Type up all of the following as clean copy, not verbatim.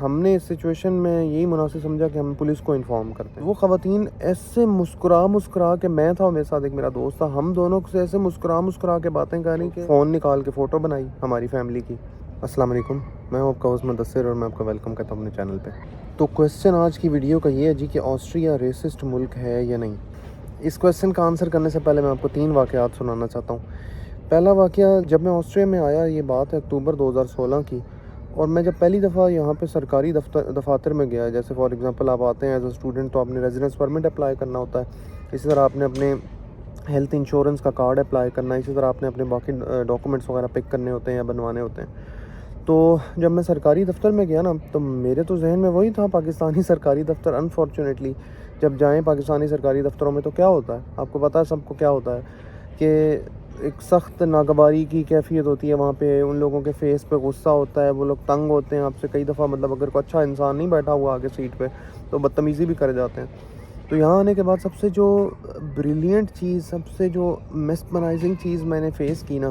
ہم نے اس سچویشن میں یہی مناسب سمجھا کہ ہم پولیس کو انفارم کرتے ہیں۔ وہ خواتین ایسے مسکرا کے، میں تھا اور میرے ساتھ ایک میرا دوست تھا، ہم دونوں سے ایسے مسکرا کے باتیں کر رہی کہ فون نکال کے فوٹو بنائی ہماری فیملی کی۔ السلام علیکم، میں ہوں آپ کا ہوسٹ مدثر اور میں آپ کا ویلکم کرتا ہوں اپنے چینل پہ۔ تو کویسچن آج کی ویڈیو کا یہ ہے جی کہ آسٹریا ریسسٹ ملک ہے یا نہیں۔ اس کویسچن کا آنسر کرنے سے پہلے میں آپ کو 3 واقعات سنانا چاہتا ہوں۔ پہلا واقعہ، جب میں آسٹریا میں آیا، یہ بات ہے اکتوبر 2016 کی، اور میں جب پہلی دفعہ یہاں پہ سرکاری دفاتر میں گیا، جیسے فار ایگزامپل آپ آتے ہیں ایز اے اسٹوڈنٹ تو آپ نے ریزیڈنس پرمٹ اپلائی کرنا ہوتا ہے، اسی طرح آپ نے اپنے ہیلتھ انشورنس کا کارڈ اپلائی کرنا ہے، اسی طرح آپ نے اپنے باقی ڈاکومنٹس وغیرہ پک کرنے ہوتے ہیں یا بنوانے ہوتے ہیں۔ تو جب میں سرکاری دفتر میں گیا نا، تو میرے تو ذہن میں وہی تھا پاکستانی سرکاری دفتر۔ انفارچونیٹلی جب جائیں پاکستانی سرکاری دفتروں میں تو کیا ہوتا ہے، آپ کو پتہ ہے سب کو کیا ہوتا ہے کہ ایک سخت ناگواری کی کیفیت ہوتی ہے وہاں پہ، ان لوگوں کے فیس پہ غصہ ہوتا ہے، وہ لوگ تنگ ہوتے ہیں آپ سے کئی دفعہ، مطلب اگر کوئی اچھا انسان نہیں بیٹھا ہوا آگے سیٹ پہ تو بدتمیزی بھی کر جاتے ہیں۔ تو یہاں آنے کے بعد سب سے جو بریلینٹ چیز، سب سے جو میسمرائزنگ چیز میں نے فیس کی نا،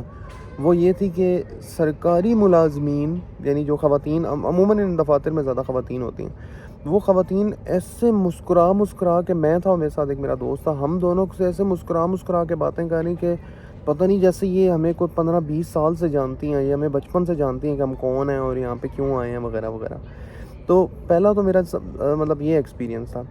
وہ یہ تھی کہ سرکاری ملازمین، یعنی جو خواتین عموماً ان دفاتر میں زیادہ خواتین ہوتی ہیں، وہ خواتین ایسے مسکرا کے، میں تھا اور میرے ساتھ ایک میرا دوست تھا، ہم دونوں سے ایسے مسکرا کے باتیں کر رہی کہ پتہ نہیں جیسے یہ ہمیں کوئی 15-20 سال سے جانتی ہیں، یہ ہمیں بچپن سے جانتی ہیں کہ ہم کون ہیں اور یہاں پہ کیوں آئے ہیں وغیرہ وغیرہ۔ تو پہلا تو میرا مطلب یہ ایکسپیرینس تھا۔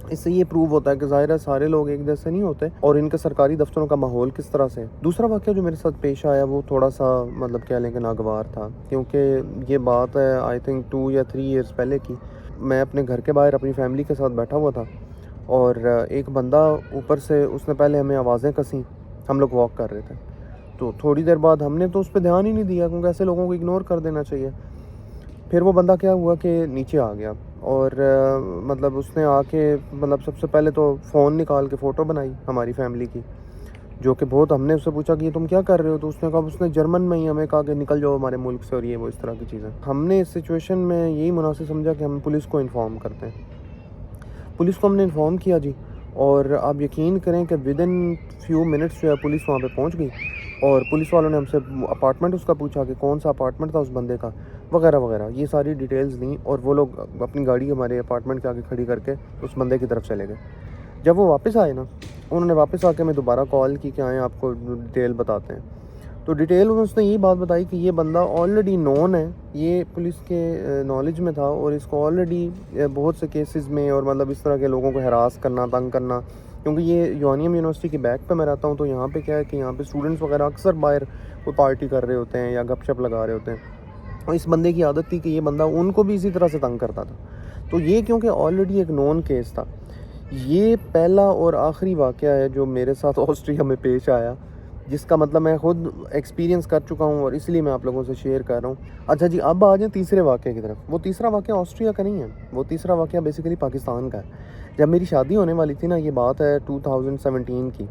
اس سے یہ پروو ہوتا ہے کہ ظاہر ہے سارے لوگ ایک جیسے نہیں ہوتے، اور ان کے سرکاری دفتروں کا ماحول کس طرح سے۔ دوسرا واقعہ جو میرے ساتھ پیش آیا وہ تھوڑا سا مطلب کہہ لیں کہ ناگوار تھا، کیونکہ یہ بات ہے آئی تھنک 2 یا 3 ایئرس پہلے کی۔ میں اپنے گھر کے باہر اپنی فیملی کے ساتھ بیٹھا ہوا تھا، اور ایک بندہ اوپر سے، اس نے پہلے ہمیں آوازیں کسیں، ہم لوگ واک کر رہے تھے، تو تھوڑی دیر بعد ہم نے تو اس پہ دھیان ہی نہیں دیا کیونکہ ایسے لوگوں کو اگنور کر دینا چاہیے۔ پھر وہ بندہ کیا ہوا کہ نیچے آ گیا، اور مطلب اس نے آ کے مطلب سب سے پہلے تو فون نکال کے فوٹو بنائی ہماری فیملی کی، جو کہ بہت، ہم نے اس سے پوچھا کہ یہ تم کیا کر رہے ہو، تو اس نے کہا، اس نے جرمن میں ہی ہمیں کہا کہ نکل جاؤ ہمارے ملک سے، اور یہ وہ اس طرح کی چیزیں۔ ہم نے اس سچویشن میں یہی مناسب سمجھا کہ ہم پولیس کو انفارم کرتے ہیں۔ پولیس کو ہم نے انفارم کیا جی، اور آپ یقین کریں کہ ودن فیو منٹس جو ہے پولیس وہاں پہ پہنچ گئی، اور پولیس والوں نے ہم سے اپارٹمنٹ اس کا پوچھا کہ کون سا اپارٹمنٹ تھا اس بندے کا، وغیرہ وغیرہ، یہ ساری ڈیٹیلز دیں، اور وہ لوگ اپنی گاڑی ہمارے اپارٹمنٹ کے آگے کھڑی کر کے اس بندے کی طرف چلے گئے۔ جب وہ واپس آئے نا، انہوں نے واپس آ کے ہمیں دوبارہ کال کی کہ آئیں آپ کو ڈیٹیل بتاتے ہیں۔ تو ڈیٹیل اس نے یہی بات بتائی کہ یہ بندہ آلریڈی نون ہے، یہ پولیس کے نالج میں تھا، اور اس کو آلریڈی بہت سے کیسز میں، اور مطلب اس طرح کے لوگوں کو ہراس کرنا، تنگ کرنا، کیونکہ یہ یونیم یونیورسٹی کے بیک پہ میں رہتا ہوں، تو یہاں پہ کیا ہے کہ یہاں پہ اسٹوڈنٹس وغیرہ اکثر باہر کوئی پارٹی کر رہے ہوتے ہیں یا گپ شپ لگا رہے ہوتے ہیں، اور اس بندے کی عادت تھی کہ یہ بندہ ان کو بھی اسی طرح سے تنگ کرتا تھا۔ تو یہ کیونکہ آلریڈی ایک نون کیس تھا، یہ پہلا اور آخری واقعہ ہے جو میرے ساتھ آسٹریا میں پیش آیا، جس کا مطلب میں خود ایکسپیرینس کر چکا ہوں، اور اس لیے میں آپ لوگوں سے شیئر کر رہا ہوں۔ اچھا جی، اب آ جائیں تیسرے واقعے کی طرف۔ وہ تیسرا واقعہ آسٹریا کا نہیں ہے، وہ تیسرا واقعہ بیسیکلی پاکستان کا ہے۔ جب میری شادی ہونے والی تھی نا، یہ بات ہے 2017 کی،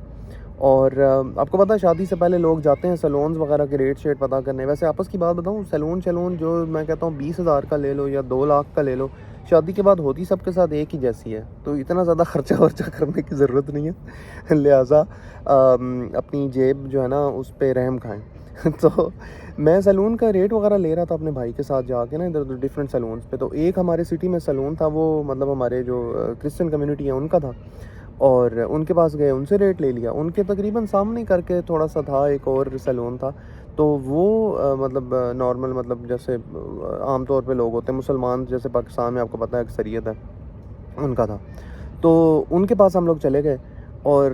اور آپ کو پتہ ہے شادی سے پہلے لوگ جاتے ہیں سیلونز وغیرہ کے ریٹ شیٹ پتہ کرنے۔ ویسے آپس کی بات بتاؤں، سیلون جو میں کہتا ہوں 20,000 کا لے لو یا 2 لاکھ کا لے لو، شادی کے بعد ہوتی سب کے ساتھ ایک ہی جیسی ہے، تو اتنا زیادہ خرچہ کرنے کی ضرورت نہیں ہے، لہٰذا اپنی جیب جو ہے نا اس پہ رحم کھائیں۔ تو میں سیلون کا ریٹ وغیرہ لے رہا تھا اپنے بھائی کے ساتھ جا کے نا، ادھر ادھر ڈفرینٹ سیلونز پہ۔ تو ایک ہمارے سٹی میں سیلون تھا، وہ مطلب ہمارے جو کرسچن کمیونٹی ہے ان کا تھا، اور ان کے پاس گئے، ان سے ریٹ لے لیا، ان کے تقریباً سامنے کر کے تھوڑا سا تھا ایک اور سیلون تھا، تو وہ مطلب نارمل، مطلب جیسے عام طور پہ لوگ ہوتے ہیں مسلمان، جیسے پاکستان میں آپ کو پتہ ہے اکثریت ہے، ان کا تھا۔ تو ان کے پاس ہم لوگ چلے گئے، اور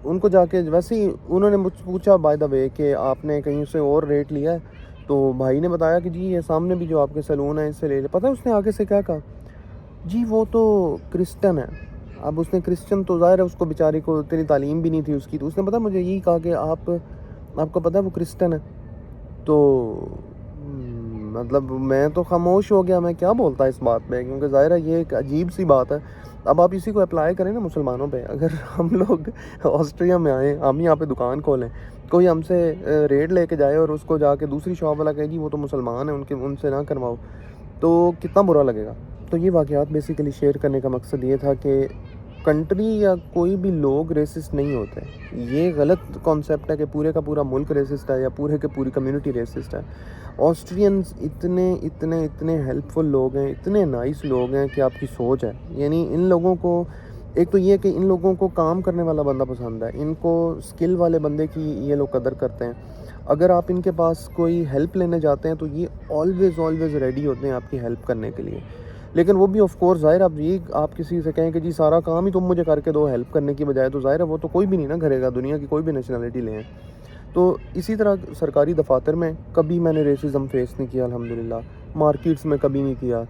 ان کو جا کے ویسے ہی انہوں نے مجھ سے پوچھا بائی دا وے کہ آپ نے کہیں سے اور ریٹ لیا ہے، تو بھائی نے بتایا کہ جی یہ سامنے بھی جو آپ کے سیلون ہے اس سے لے لے۔ پتہ ہے اس نے آگے سے کیا کہا؟ جی وہ تو کرسچن ہے۔ اب اس نے کرسچن تو ظاہر ہے اس کو بیچاری کو اتنی تعلیم بھی نہیں تھی اس کی، تو اس نے پتہ مجھے یہی کہا کہ آپ کو پتہ ہے وہ کرسچن ہے۔ تو مطلب میں تو خاموش ہو گیا، میں کیا بولتا اس بات پہ، کیونکہ ظاہر ہے یہ ایک عجیب سی بات ہے۔ اب آپ اسی کو اپلائی کریں نا مسلمانوں پہ، اگر ہم لوگ آسٹریا میں آئیں، ہم یہاں پہ دکان کھولیں، کوئی ہم سے ریٹ لے کے جائے اور اس کو جا کے دوسری شاپ والا کہے جی وہ تو مسلمان ہیں، ان سے نہ کرواؤ، تو کتنا برا لگے گا۔ تو یہ واقعات بیسیکلی شیئر کرنے کا مقصد یہ تھا کہ کنٹری یا کوئی بھی لوگ ریسسٹ نہیں ہوتے. یہ غلط کانسیپٹ ہے کہ پورے کا پورا ملک ریسسٹ ہے یا پورے کے پوری کمیونٹی ریسسٹ ہے. آسٹرینز اتنے ہیلپ فل لوگ ہیں, اتنے نائس لوگ ہیں کہ آپ کی سوچ ہے. یعنی ان لوگوں کو ایک تو یہ کہ ان لوگوں کو کام کرنے والا بندہ پسند ہے, ان کو اسکل والے بندے کی یہ لوگ قدر کرتے ہیں. اگر آپ ان کے پاس کوئی ہیلپ لینے جاتے ہیں تو یہ آلویز ریڈی ہوتے ہیں آپ کی ہیلپ کرنے کے لیے. لیکن وہ بھی آف کورس ظاہر آپ کسی سے کہیں کہ جی سارا کام ہی تم مجھے کر کے دو ہیلپ کرنے کی بجائے, تو ظاہر ہے وہ تو کوئی بھی نہیں نا کرے گا, دنیا کی کوئی بھی نیشنلٹی لیں. تو اسی طرح سرکاری دفاتر میں کبھی میں نے ریسزم فیس نہیں کیا الحمدللہ, مارکیٹس میں کبھی نہیں کیا.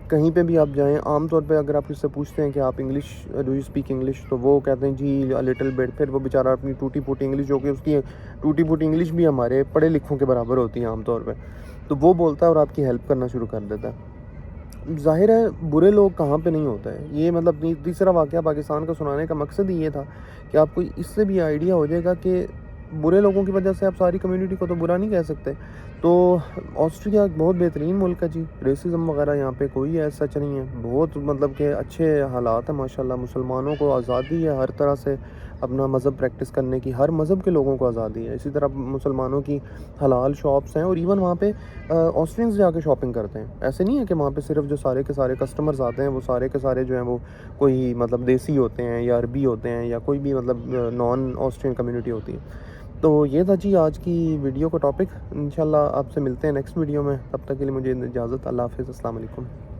کہیں پہ بھی آپ جائیں, عام طور پہ اگر آپ کس سے پوچھتے ہیں کہ آپ English do you speak English, تو وہ کہتے ہیں جی لٹل بٹ. پھر وہ بیچارہ اپنی ٹوٹی پھوٹی انگلش, جو کہ اس کی ٹوٹی پھوٹی انگلش بھی ہمارے پڑھے لکھوں کے برابر ہوتی ہے عام طور پہ, تو وہ بولتا ہے اور آپ کی ہیلپ کرنا شروع کر دیتا ہے. ظاہر ہے برے لوگ کہاں پہ نہیں ہوتا ہے. یہ مطلب تیسرا واقعہ پاکستان کا سنانے کا مقصد ہی یہ تھا کہ آپ کو اس سے بھی آئیڈیا ہو جائے گا کہ برے لوگوں کی وجہ سے آپ ساری کمیونٹی کو تو برا نہیں کہہ سکتے. تو آسٹریا ایک بہت بہترین ملک ہے جی, ریسزم وغیرہ یہاں پہ کوئی ایسا سچ نہیں ہے. بہت مطلب کہ اچھے حالات ہیں ماشاءاللہ. مسلمانوں کو آزادی ہے ہر طرح سے اپنا مذہب پریکٹس کرنے کی, ہر مذہب کے لوگوں کو آزادی ہے. اسی طرح مسلمانوں کی حلال شاپس ہیں, اور ایون وہاں پہ آسٹرینز جا کے شاپنگ کرتے ہیں. ایسے نہیں ہے کہ وہاں پہ صرف جو سارے کے سارے کسٹمرز آتے ہیں وہ سارے کے سارے جو ہیں وہ کوئی مطلب دیسی ہوتے ہیں یا عربی ہوتے ہیں یا کوئی بھی مطلب نان آسٹرین کمیونٹی ہوتی ہے. تو یہ تھا جی آج کی ویڈیو کا ٹاپک. انشاءاللہ آپ سے ملتے ہیں نیکسٹ ویڈیو میں. تب تک کے لیے مجھے اجازت. اللہ حافظ. السلام علیکم.